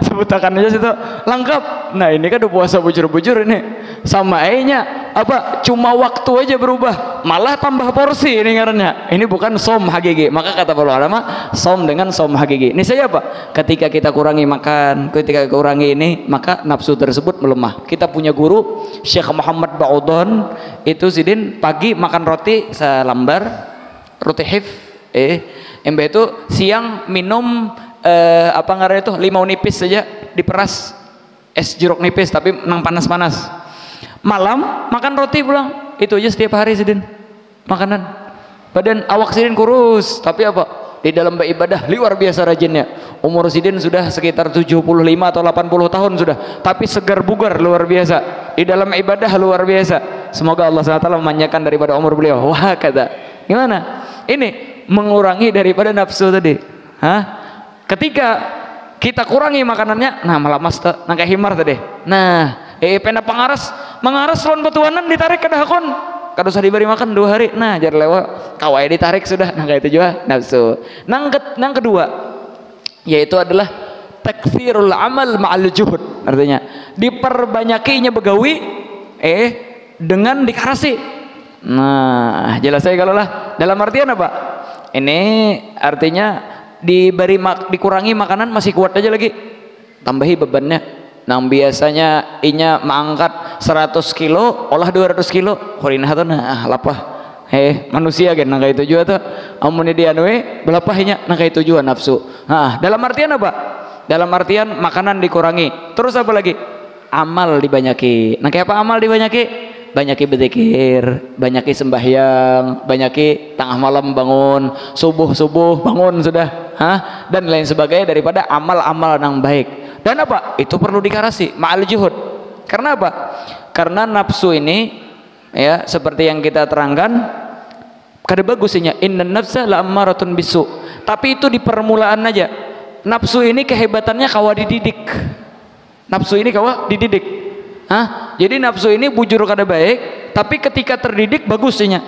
sebutakan aja situ lengkap. Nah, ini kan udah puasa bujur-bujur ini. Sama nya apa cuma waktu aja berubah, malah tambah porsi ini ngarannya. Ini bukan som hakiki. Maka kata para ulama, som dengan som hakiki. Ini saya apa? Ketika kita kurangi makan, ketika kurangi ini, maka nafsu tersebut melemah. Kita punya guru Syekh Muhammad Ba'udhan, itu sidin pagi makan roti selembar, roti hif. Mbak itu siang minum apa ngarannya itu limau nipis saja diperas, es jeruk nipis tapi nang panas-panas. Malam makan roti pulang, itu aja setiap hari sidin makanan. Badan awak sidin kurus, tapi apa? Di dalam beribadah luar biasa rajinnya. Umur sidin sudah sekitar 75 atau 80 tahun sudah, tapi segar bugar luar biasa. Di dalam ibadah luar biasa. Semoga Allah SWT memanjakan daripada umur beliau. Wah, kata gimana? Ini mengurangi daripada nafsu tadi. Ketika kita kurangi makanannya, nah malah mas nang kayak himar tadi. Nah, pena mengaras lawan petuanan ditarik ke dahakon. Kada usah diberi makan 2 hari. Nah, jar lewat kawai ditarik sudah. Nah, kayak itu juga nafsu. Nang kedua yaitu adalah takfirul amal ma'al juhud. Artinya diperbanyakinya begawi dengan dikarasi. Nah, jelas saya kalau lah dalam artian apa? Ini artinya dikurangi makanan masih kuat aja lagi, tambahi bebannya. Nang biasanya inya mengangkat 100 kilo olah 200 kilo kurinah tuh nah lapah manusia kan nang kayak itu juga tuh amun dia berapa inya nang kayak itu juga nafsu. Nah, dalam artian apa? Dalam artian makanan dikurangi, terus apa lagi? Amal dibanyaki. Nah, kayak apa amal dibanyaki? Banyaki berzikir, banyaki sembahyang, banyaki tengah malam bangun, subuh bangun sudah, dan lain sebagainya daripada amal-amal yang baik. Dan apa? Itu perlu dikarasi ma'al juhud. Karena apa? Karena nafsu ini ya seperti yang kita terangkan, Kada bagusnya innan nafsa la ammaratun bisu. Tapi itu di permulaan aja. Nafsu ini kehebatannya kawa dididik. Nafsu ini kawa dididik. Jadi nafsu ini bujur kada baik, tapi ketika terdidik bagusnya.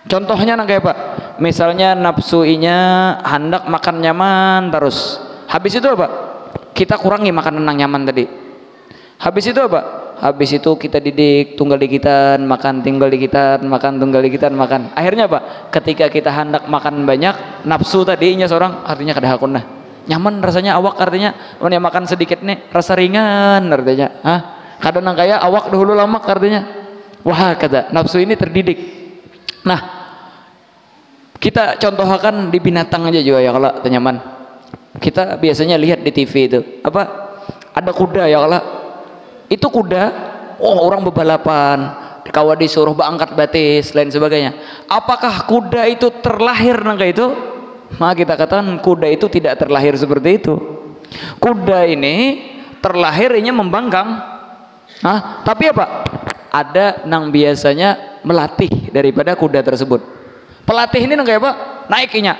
Contohnya nang kayak apa? Misalnya nafsu inya hendak makan nyaman terus. Habis itu apa? Kita kurangi makanan yang nyaman tadi. Habis itu apa? Habis itu kita didik tunggal dikitan makan, tinggal dikitan makan, tunggal dikitan makan. Akhirnya apa? Ketika kita hendak makan banyak, nafsu tadinya seorang artinya kada hakun nah. Nyaman rasanya awak artinya mana makan sedikit nih rasa ringan artinya. Kadang nang kaya awak dahulu lama artinya. Wah kata nafsu ini terdidik. Nah, kita contohkan di binatang aja juga ya kalau nyaman. Kita biasanya lihat di TV itu apa? Ada kuda ya kalau itu kuda, orang bebalapan, kawa disuruh berangkat batis, lain sebagainya. Apakah kuda itu terlahir nangka itu? Maka kita katakan kuda itu tidak terlahir seperti itu. Kuda ini terlahirnya membangkang. Tapi apa? Ada nang biasanya melatih daripada kuda tersebut. Pelatih ini nang kayak apa? Naiknya.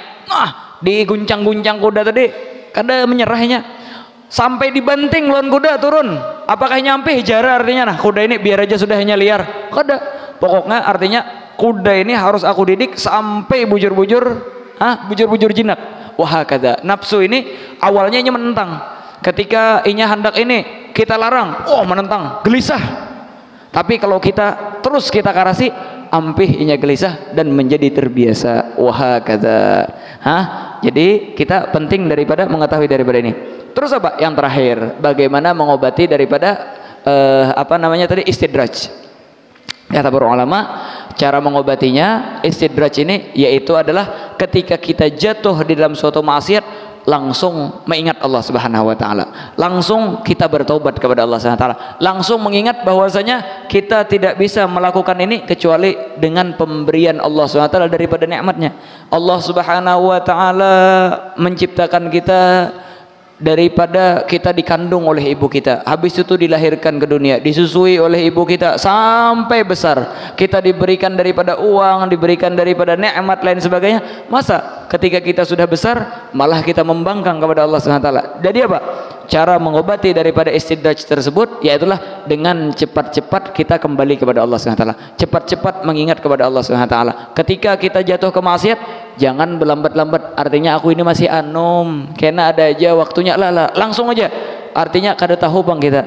Diguncang-guncang kuda tadi, kada menyerahnya. Sampai dibanting lawan kuda turun. Apakah nyampe jara artinya nah kuda ini biar aja sudah hanya liar? Kada. Pokoknya artinya kuda ini harus aku didik sampai bujur-bujur, bujur-bujur jinak. Wah kada. Nafsu ini awalnya inya menentang. Ketika inya hendak ini kita larang, menentang, gelisah. Tapi kalau kita terus kita karasi, ampih inya gelisah dan menjadi terbiasa. Wah kada. Jadi kita penting daripada mengetahui daripada ini. Terus apa? Yang terakhir, bagaimana mengobati daripada tadi istidraj. Kata para ulama, cara mengobatinya istidraj ini yaitu adalah ketika kita jatuh di dalam suatu maksiat langsung mengingat Allah Subhanahu wa taala. Langsung kita bertobat kepada Allah Subhanahu wa taala. Langsung mengingat bahwasanya kita tidak bisa melakukan ini kecuali dengan pemberian Allah Subhanahu wa taala daripada nikmatnya. Allah Subhanahu wa taala menciptakan kita daripada kita dikandung oleh ibu kita, habis itu dilahirkan ke dunia, disusui oleh ibu kita sampai besar, kita diberikan daripada uang, diberikan daripada nikmat lain sebagainya. Masa ketika kita sudah besar malah kita membangkang kepada Allah Subhanahu wa taala? Jadi apa? Cara mengobati daripada istidraj tersebut yaitulah dengan cepat-cepat kita kembali kepada Allah Subhanahu wa taala, cepat-cepat mengingat kepada Allah Subhanahu wa taala. Ketika kita jatuh ke maksiat, jangan berlambat-lambat. Artinya aku ini masih anum, kena ada aja waktunya, langsung aja. Artinya kada tahu bang kita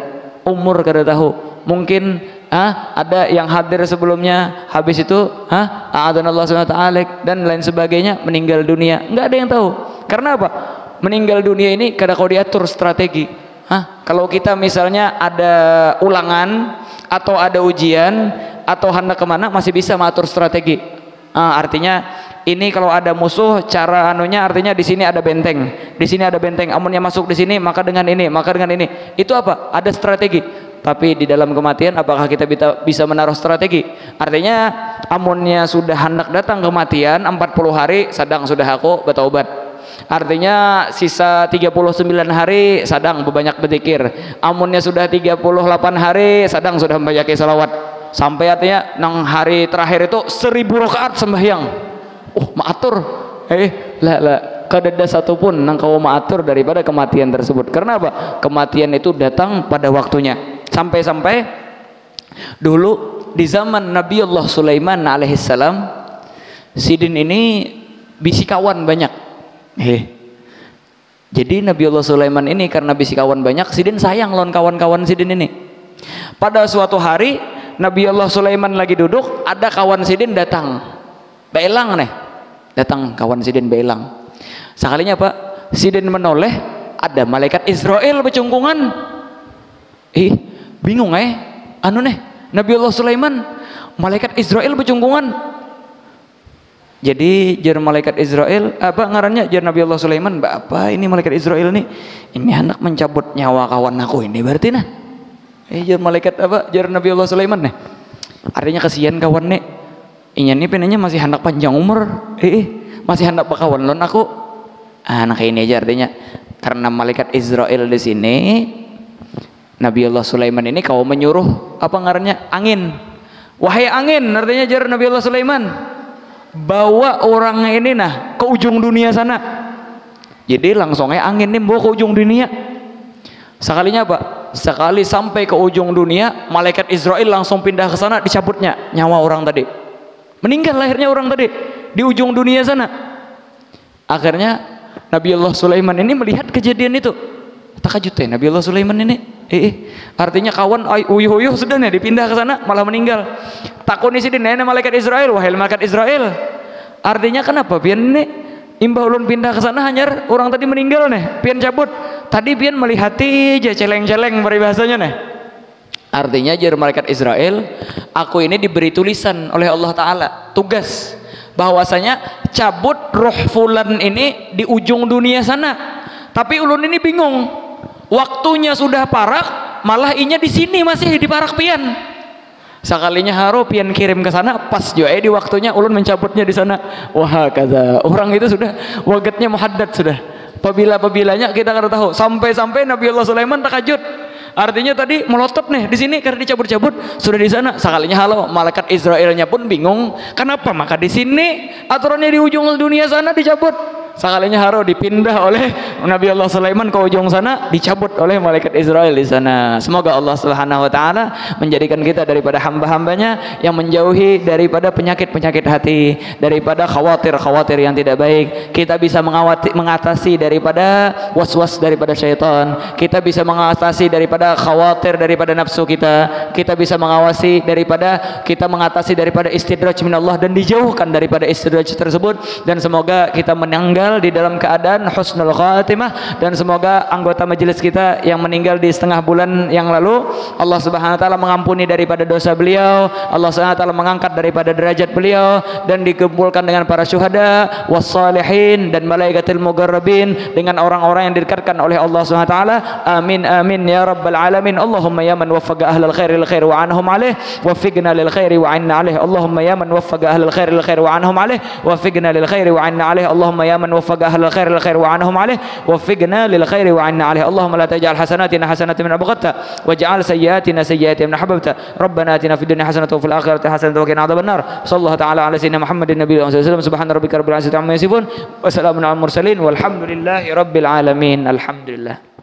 umur, kada tahu. Mungkin ada yang hadir sebelumnya, habis itu a'adana Allah Subhanahu wa taala dan lain sebagainya, meninggal dunia, nggak ada yang tahu. Karena apa? Meninggal dunia ini kada kau diatur strategi. Kalau kita misalnya ada ulangan atau ada ujian atau hendak kemana, masih bisa mengatur strategi. Artinya ini kalau ada musuh, cara anunya artinya di sini ada benteng, di sini ada benteng, amunnya masuk di sini maka dengan ini, maka dengan ini. Itu apa? Ada strategi. Tapi di dalam kematian apakah kita bisa menaruh strategi? Artinya amunnya sudah hendak datang kematian 40 hari sadang sudah aku bertaubat. Artinya sisa 39 hari sadang berbanyak berzikir. Amunnya sudah 38 hari sadang sudah membaca salawat. Sampai artinya nang hari terakhir itu 1000 rakaat sembahyang. Maatur. Kada ada satupun nang kau maatur daripada kematian tersebut. Karena apa? Kematian itu datang pada waktunya. Sampai-sampai dulu di zaman Nabi Allah Sulaiman alaihissalam, Sidin ini bisikawan banyak. Jadi Nabi Allah Sulaiman ini karena bisikawan banyak, Sidin sayang lawan kawan-kawan Sidin ini. Pada suatu hari Nabi Allah Sulaiman lagi duduk, ada kawan Sidin datang, beelang nih, datang kawan Sidin beelang. Sekalinya apa? Sidin menoleh, ada malaikat Israel bercungkungan. Bingung Nabi Allah Sulaiman, malaikat Israel bercungkungan. Jadi jar malaikat Israel apa ngarannya, jar Nabi Allah Sulaiman, apa ini malaikat Israel nih, ini anak mencabut nyawa kawan aku ini berarti nah. Jar malaikat apa, jar Nabi Allah Sulaiman nih, artinya kasihan kawan nih, inya nih penanya masih hendak panjang umur, masih hendak bakawan lon aku. Anak ini aja artinya, karena malaikat Israel di sini, Nabi Allah Sulaiman ini kau menyuruh apa ngarannya angin, wahai angin, artinya jar Nabi Allah Sulaiman, bawa orang ini ke ujung dunia sana. Jadi langsungnya angin nih bawa ke ujung dunia. Sekalinya apa? Sekali sampai ke ujung dunia, malaikat Israel langsung pindah ke sana, dicabutnya nyawa orang tadi. Meninggal lahirnya orang tadi di ujung dunia sana. Akhirnya Nabiullah Sulaiman ini melihat kejadian itu. Takjub ya Nabiullah Sulaiman ini. Artinya kawan uyuh-uyuh sudah nih dipindah ke sana malah meninggal. Takuni sini nenek malaikat Israel, wahai malaikat Israel. Artinya kenapa pian ini imbah ulun pindah ke sana hanyar orang tadi meninggal nih, pian cabut. Tadi pian melihati aja celeng-celeng peribahasanya nih. Artinya jar malaikat Israel, aku ini diberi tulisan oleh Allah Ta'ala, tugas bahwasanya cabut roh fulan ini di ujung dunia sana. Tapi ulun ini bingung, waktunya sudah parak, malah inya di sini masih di parak pian. Sekalinya haro pian kirim ke sana, pas juga di waktunya ulun mencabutnya di sana. Wah kata orang itu sudah wagatnya muhaddad sudah. Pabilanya kita kada tahu. Sampai Nabiullah Sulaiman takjub. Artinya tadi melotot nih di sini karena dicabut-cabut sudah di sana. Sekalinya halo malaikat Israelnya pun bingung, kenapa maka di sini aturannya di ujung dunia sana dicabut. Sekalinya haro dipindah oleh Nabiullah Sulaiman ke ujung sana, dicabut oleh malaikat Israel di sana. Semoga Allah Subhanahu wa taala menjadikan kita daripada hamba-hambanya yang menjauhi daripada penyakit-penyakit hati, daripada khawatir-khawatir yang tidak baik. Kita bisa mengatasi daripada was-was daripada syaitan. Kita bisa mengatasi daripada khawatir daripada nafsu kita. Kita bisa mengatasi daripada istidraj minallah dan dijauhkan daripada istidraj tersebut. Dan semoga kita meninggal di dalam keadaan husnul khatimah, dan semoga anggota majelis kita yang meninggal di setengah bulan yang lalu Allah Subhanahu wa taala mengampuni daripada dosa beliau, Allah Subhanahu wa taala mengangkat daripada derajat beliau dan dikumpulkan dengan para syuhada wassalihin dan malaikatil muqarrabin, dengan orang-orang yang didekatkan oleh Allah Subhanahu wa taala. Amin amin ya rabbal alamin. Allahumma ya man waffaqa ahlal khairi lil khair wa anhum alaih waffiqna lil khairi wa anna alaih. Allahumma ya man waffaqa ahlal khairi lil khair wa anhum alaih waffiqna lil khairi wa anna alaih. Allahumma ya man وفق أهل الخير للخير وعنهم عليه وفقنا للخير وعنا عليه. اللهم لا تجعل حسناتنا حسنة من أبغضت واجعل سيئاتنا سيئات من أحببت. ربنا آتنا في الدنيا حسنة وفي الآخرة حسنة وقنا عذاب النار. صلى الله تعالى على سيدنا محمد النبي صلى الله عليه وسلم. سبحان ربك رب العزة عما يصفون وسلام على المرسلين والحمد لله رب العالمين. الحمد لله.